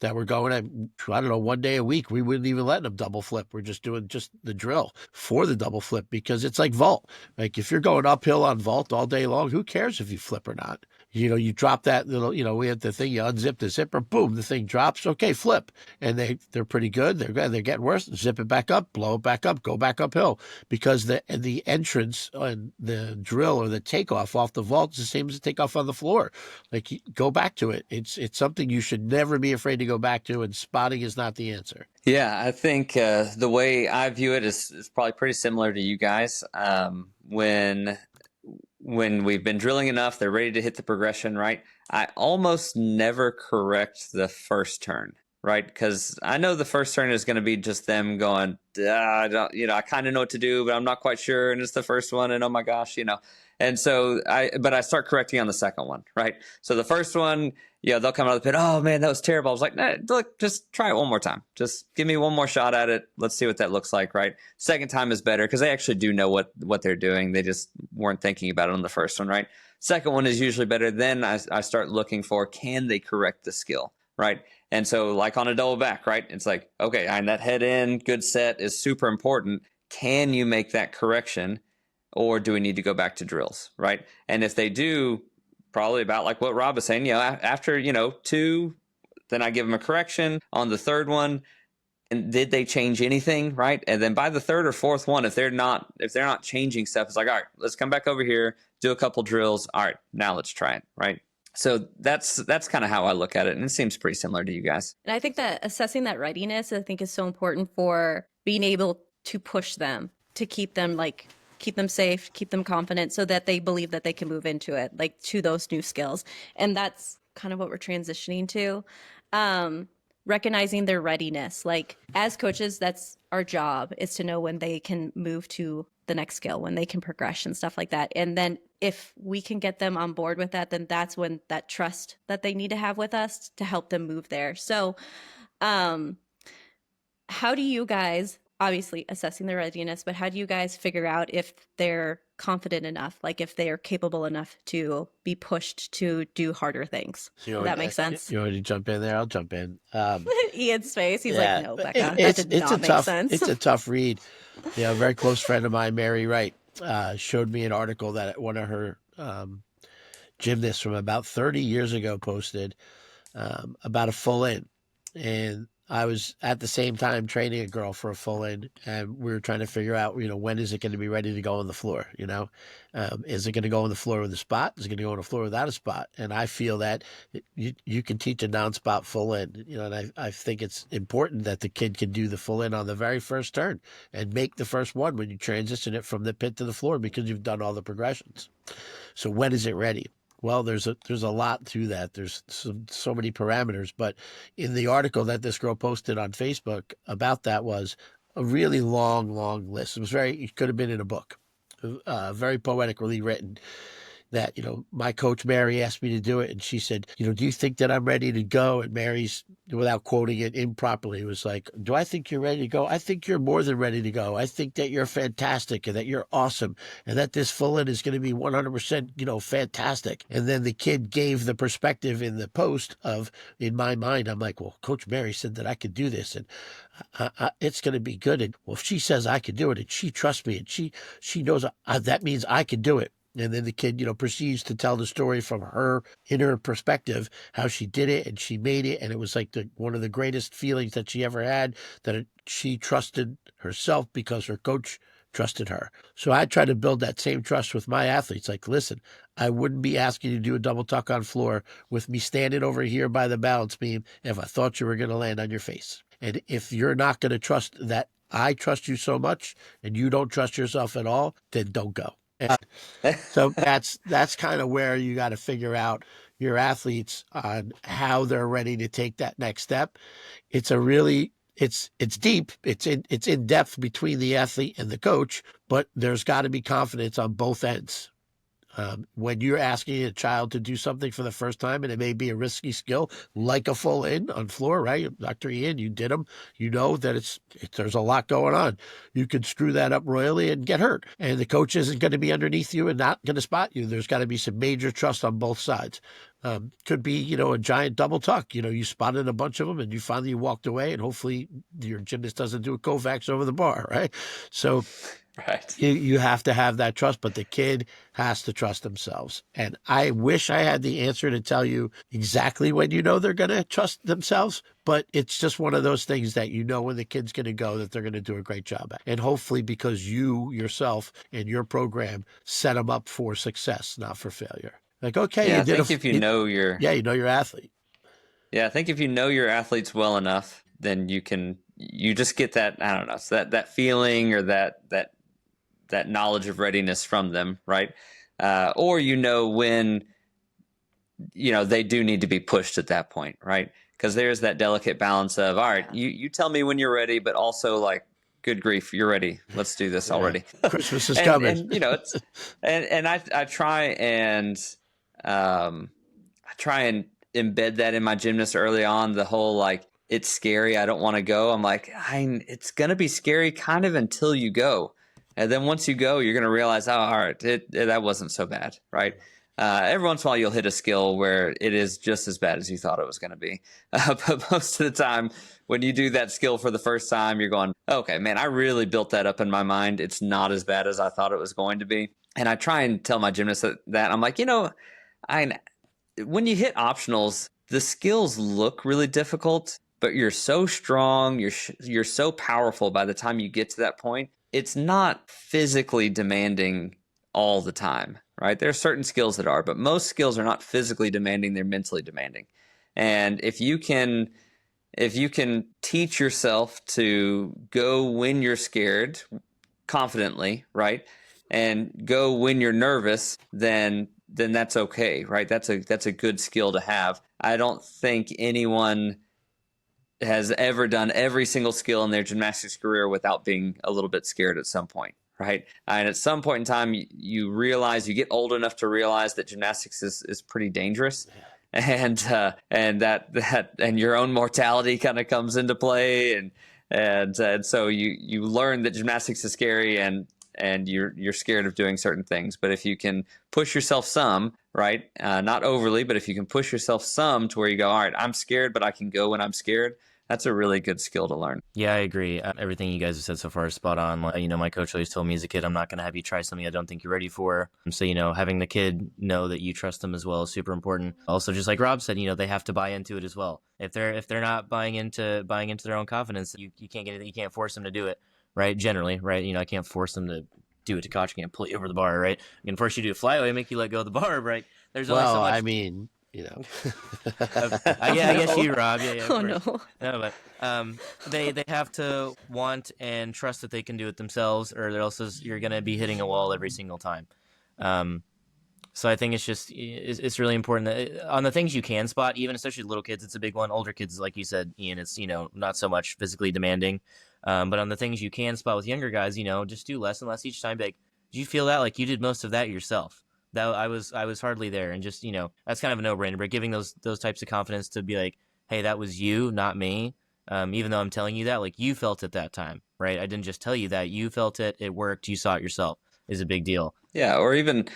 that were going at, I don't know, 1 day a week. We wouldn't even let them double flip. We're just doing just the drill for the double flip because it's like vault. Like if you're going uphill on vault all day long, who cares if you flip or not? You drop that little, we have the thing, you unzip the zipper, boom, the thing drops. Okay, flip. And they're pretty good. They're good. They're getting worse. Zip it back up, blow it back up, go back uphill, because the entrance on the drill or the takeoff off the vault is the same as the takeoff on the floor. Like, go back to it. It's something you should never be afraid to go back to, and spotting is not the answer. Yeah, I think the way I view it is probably pretty similar to you guys. When we've been drilling enough, they're ready to hit the progression, right? I almost never correct the first turn, right? Because I know the first turn is going to be just them going, I kind of know what to do, but I'm not quite sure, and it's the first one, and oh my gosh, And so I start correcting on the second one, right? So the first one, they'll come out of the pit, oh man, that was terrible. I was like, nah, look, just try it one more time. Just give me one more shot at it. Let's see what that looks like, right? Second time is better because they actually do know what they're doing. They just weren't thinking about it on the first one, right? Second one is usually better. Then I start looking for, can they correct the skill, right? And so like on a double back, right? It's like, okay, and that head in, good set is super important. Can you make that correction? Or do we need to go back to drills, right? And if they do, probably about like what Rob is saying, after, 2, then I give them a correction on the third one. And did they change anything, right? And then by the third or fourth one, if they're not changing stuff, it's like, all right, let's come back over here, do a couple drills. All right, now let's try it, right? So that's kind of how I look at it. And it seems pretty similar to you guys. And I think that assessing that readiness, I think, is so important for being able to push them, to keep them safe, keep them confident, so that they believe that they can move into it, like to those new skills. And that's kind of what we're transitioning to. recognizing their readiness. Like as coaches, that's our job, is to know when they can move to the next skill, when they can progress and stuff like that. And then if we can get them on board with that, then that's when that trust that they need to have with us to help them move there. So how do you guys, obviously assessing their readiness, but how do you guys figure out if they're confident enough, like if they are capable enough to be pushed to do harder things? Does that make sense? You want to jump in there? I'll jump in. Ian's face, he's Yeah, like, no, but Becca, that did not make sense. It's a tough read. A very close friend of mine, Mary Wright, showed me an article that one of her gymnasts from about 30 years ago posted about a full in. And I was at the same time training a girl for a full in, and we were trying to figure out, when is it going to be ready to go on the floor? Is it going to go on the floor with a spot? Is it going to go on the floor without a spot? And I feel that you can teach a non-spot full in, and I think it's important that the kid can do the full in on the very first turn and make the first one when you transition it from the pit to the floor, because you've done all the progressions. So when is it ready? Well, there's a lot to that. There's so many parameters, but in the article that this girl posted on Facebook about that was a really long list. It could have been in a book, very poetically written. That, my coach Mary asked me to do it, and she said, do you think that I'm ready to go? And Mary's, without quoting it improperly, was like, do I think you're ready to go? I think you're more than ready to go. I think that you're fantastic and that you're awesome and that this full in is going to be 100%, fantastic. And then the kid gave the perspective in the post of, in my mind, I'm like, well, Coach Mary said that I could do this, and it's going to be good. And well, if she says I can do it, and she trusts me, and she knows that means I can do it. And then the kid, proceeds to tell the story from her inner perspective, how she did it and she made it. And it was like one of the greatest feelings that she ever had, that she trusted herself because her coach trusted her. So I try to build that same trust with my athletes. Like, listen, I wouldn't be asking you to do a double tuck on floor with me standing over here by the balance beam if I thought you were going to land on your face. And if you're not going to trust that I trust you so much and you don't trust yourself at all, then don't go. So that's kind of where you got to figure out your athletes on how they're ready to take that next step. It's deep. It's in depth between the athlete and the coach, but there's got to be confidence on both ends. When you're asking a child to do something for the first time, and it may be a risky skill, like a full in on floor, right? Dr. Ian, you did them. You know that there's a lot going on. You could screw that up royally and get hurt. And the coach isn't going to be underneath you and not going to spot you. There's got to be some major trust on both sides. Could be, a giant double tuck. You spotted a bunch of them and you finally walked away, and hopefully your gymnast doesn't do a Kovacs over the bar, right? So Right. you have to have that trust, but the kid has to trust themselves. And I wish I had the answer to tell you exactly when they're going to trust themselves, but it's just one of those things that when the kid's going to go, that they're going to do a great job at. And hopefully because you yourself and your program set them up for success, not for failure. Like, okay, Yeah, you I did think if you know your your athlete. Yeah, I think if you know your athletes well enough, then you just get that, I don't know, so that feeling or that knowledge of readiness from them, right? Or when they do need to be pushed at that point, right? Because there's that delicate balance of, all right, you tell me when you're ready, but also like, good grief, you're ready. Let's do this already. Christmas is coming. And it's and I try and embed that in my gymnasts early on. The whole like, it's scary, I don't want to go. I'm like, it's gonna be scary kind of until you go, and then once you go, you're gonna realize, oh, all right, that wasn't so bad, right? Every once in a while, you'll hit a skill where it is just as bad as you thought it was going to be. But most of the time, when you do that skill for the first time, you're going, okay, man, I really built that up in my mind. It's not as bad as I thought it was going to be. And I try and tell my gymnasts that I'm like, when you hit optionals, the skills look really difficult, but you're so strong, you're so powerful by the time you get to that point. It's not physically demanding all the time, right? There are certain skills that are, but most skills are not physically demanding, they're mentally demanding. And if you can teach yourself to go when you're scared confidently, right? And go when you're nervous, then that's okay, right? That's a good skill to have. I don't think anyone has ever done every single skill in their gymnastics career without being a little bit scared at some point, right? And at some point in time, you realize, you get old enough to realize that gymnastics is pretty dangerous. And and your own mortality kind of comes into play, and so you learn that gymnastics is scary, and you're scared of doing certain things. But if you can push yourself some, right, not overly, but if you can push yourself some to where you go, all right, I'm scared, but I can go when I'm scared. That's a really good skill to learn. Yeah, I agree. Everything you guys have said so far is spot on. My coach always told me as a kid, I'm not going to have you try something I don't think you're ready for. So, having the kid know that you trust them as well is super important. Also, just like Rob said, they have to buy into it as well. If they're not buying into their own confidence, you can't get it. You can't force them to do it, right? Generally, right? I can't force them to do it to Koch. I can't pull you over the bar, right? I can force you to do a flyaway, make you let go of the bar, right? There's only so much. I mean, yeah, I guess you, Rob. Yeah. Oh no. No, but they have to want and trust that they can do it themselves, or else you're going to be hitting a wall every single time. So I think it's really important that on the things you can spot, even especially little kids, it's a big one. Older kids, like you said, Ian, it's not so much physically demanding, but on the things you can spot with younger guys, just do less and less each time. Like, did you feel that? Like you did most of that yourself. That I was hardly there, and just that's kind of a no-brainer. But giving those types of confidence to be like, hey, that was you, not me. Even though I'm telling you that, like you felt it that time, right? I didn't just tell you that. You felt it. It worked. You saw it yourself. Is a big deal. Yeah, or even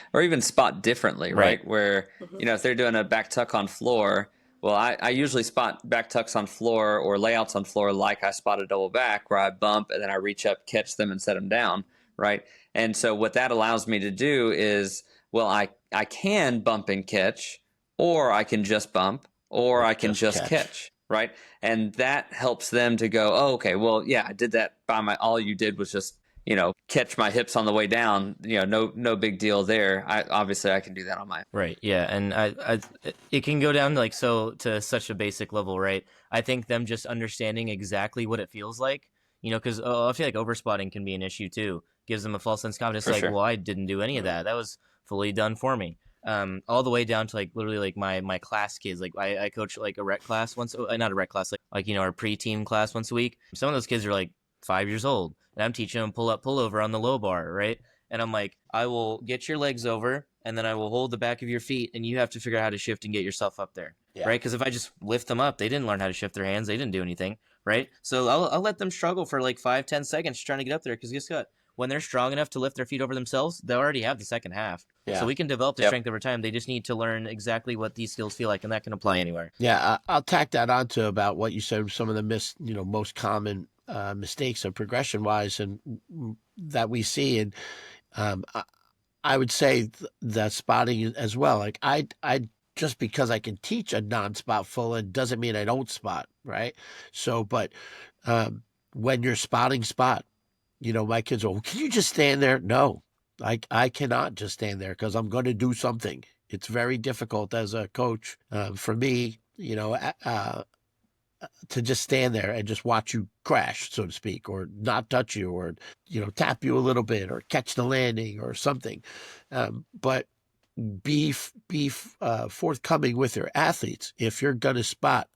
spot differently, right? Where if they're doing a back tuck on floor, well, I usually spot back tucks on floor or layouts on floor like I spot a double back, where I bump and then I reach up, catch them, and set them down, right? And so what that allows me to do is, well, I can bump and catch, or I can just bump, or I can just catch, right? And that helps them to go, oh, okay, well, yeah, I did that all you did was just, catch my hips on the way down, no big deal there. Obviously I can do that on my. Right. Yeah. And it can go down to such a basic level, right? I think them just understanding exactly what it feels like, because I feel like overspotting can be an issue too. Gives them a false sense of confidence. For sure. Well, I didn't do any of that. That was fully done for me. All the way down to like literally like my class kids. Like I coach like a rec class once, not a rec class, like our pre-team class once a week. Some of those kids are like 5 years old, and I'm teaching them pull up, pull over on the low bar, right? And I'm like, I will get your legs over, and then I will hold the back of your feet, and you have to figure out how to shift and get yourself up there, right? Because if I just lift them up, they didn't learn how to shift their hands, they didn't do anything, right? So I'll let them struggle for like 5-10 seconds trying to get up there, because guess what? When they're strong enough to lift their feet over themselves, they already have the second half. So we can develop the strength over time. They just need to learn exactly what these skills feel like, and that can apply anywhere. Yeah, I'll tack that onto about what you said. Some of the most common mistakes of progression-wise, and that we see, and I would say that spotting as well. Like I just because I can teach a non-spot full end doesn't mean I don't spot, right? So, but when you're spotting spot. My kids are, can you just stand there? No, I cannot just stand there because I'm going to do something. It's very difficult as a coach for me, to just stand there and just watch you crash, so to speak, or not touch you, or, tap you a little bit or catch the landing or something. But be forthcoming with your athletes. If you're going to spot,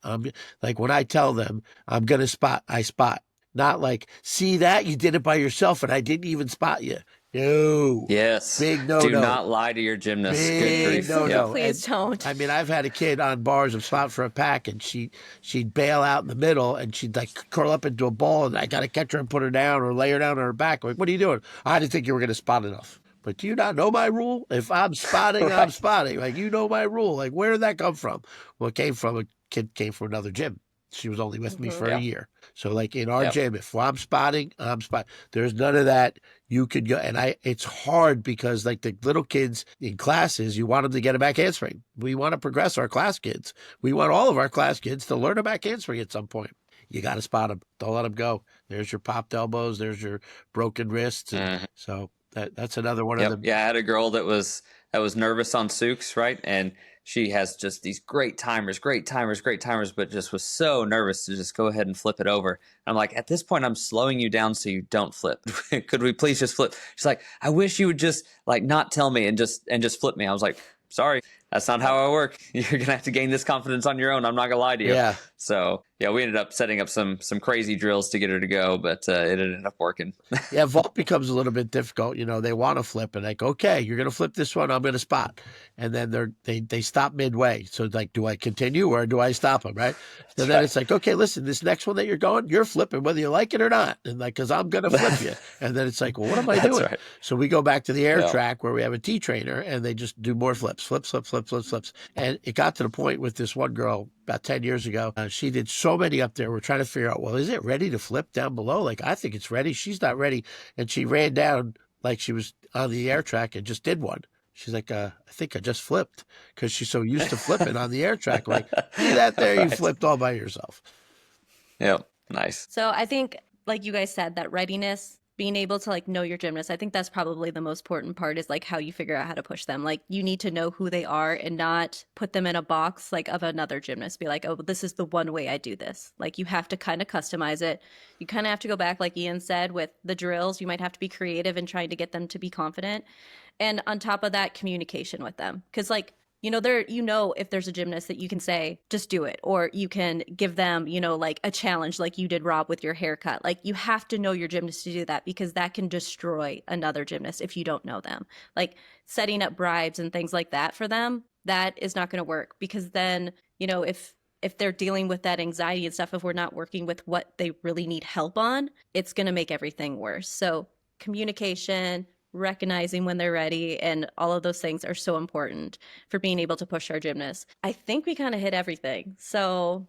like when I tell them I'm going to spot, I spot. Not like, see that? You did it by yourself and I didn't even spot you. No. Yes. Big no. Do not lie to your gymnast. Big no. Please don't. I mean, I've had a kid on bars of spot for a pack, and she'd bail out in the middle, and she'd like curl up into a ball, and I got to catch her and put her down or lay her down on her back. Like, what are you doing? I didn't think you were going to spot enough. But do you not know my rule? If I'm spotting, I'm spotting. Like, my rule. Like, where did that come from? Well, it came from a kid came from another gym. She was only with me for a year. So like in our gym, if I'm spotting, I'm spotting. There's none of that. You could go, and it's hard because like the little kids in classes, you want them to get a back handspring. We want to progress our class kids. We want all of our class kids to learn a back handspring at some point. You got to spot them. Don't let them go. There's your popped elbows. There's your broken wrists. And so that's another one of them. Yeah, I had a girl that was nervous on Sukes, right? And she has just these great timers, but just was so nervous to just go ahead and flip it over. I'm like, at this point, I'm slowing you down so you don't flip. Could we please just flip? She's like, I wish you would just like not tell me and just flip me. I was like, sorry. that's not how I work. You're going to have to gain this confidence on your own. I'm not going to lie to you. Yeah. So yeah, we ended up setting up some crazy drills to get her to go, but it ended up working. Yeah, vault becomes a little bit difficult. They want to flip, and like, okay, you're going to flip this one, I'm going to spot, and then they stop midway. So it's like, do I continue or do I stop them? Right. So then it's like, okay, listen, this next one that you're going, you're flipping whether you like it or not, and like, because I'm going to flip you. And then it's like, well, what am I That's doing? right. So we go back to the air Yeah. track where we have a T trainer, and they just do more flips, flips. And it got to the point with this one girl about 10 years ago. She did so many up there. We're trying to figure out, well, is it ready to flip down below? Like, I think it's ready. She's not ready. And she ran down like she was on the air track and just did one. She's like, I think I just flipped, because she's so used to flipping on the air track. Like, see that there? You flipped all by yourself. Yep. Nice. So I think, like you guys said, that readiness, being able to like know your gymnast, I think that's probably the most important part, is like how you figure out how to push them. Like, you need to know who they are and not put them in a box like of another gymnast. Be like, oh, this is the one way I do this. Like, you have to kind of customize it. You kind of have to go back, like Ian said, with the drills. You might have to be creative in trying to get them to be confident. And on top of that, communication with them. Because like, if there's a gymnast that you can say, just do it, or you can give them, like a challenge, like you did, Rob, with your haircut. Like, you have to know your gymnast to do that, because that can destroy another gymnast if you don't know them. Like, setting up bribes and things like that for them, that is not going to work, because then, if they're dealing with that anxiety and stuff, if we're not working with what they really need help on, it's going to make everything worse. So communication, recognizing when they're ready, and all of those things are so important for being able to push our gymnasts. I think we kind of hit everything. So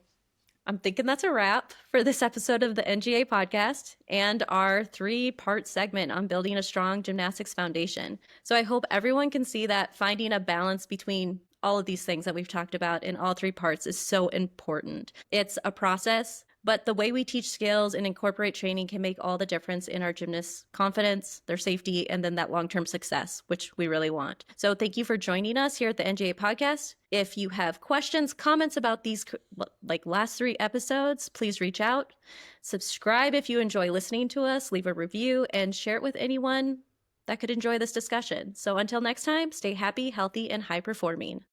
I'm thinking that's a wrap for this episode of the NGA podcast and our 3-part segment on building a strong gymnastics foundation. So I hope everyone can see that finding a balance between all of these things that we've talked about in all 3 parts is so important. It's a process, but the way we teach skills and incorporate training can make all the difference in our gymnasts' confidence, their safety, and then that long-term success, which we really want. So thank you for joining us here at the NGA podcast. If you have questions, comments about these last 3 episodes, please reach out. Subscribe if you enjoy listening to us, leave a review, and share it with anyone that could enjoy this discussion. So until next time, stay happy, healthy, and high performing.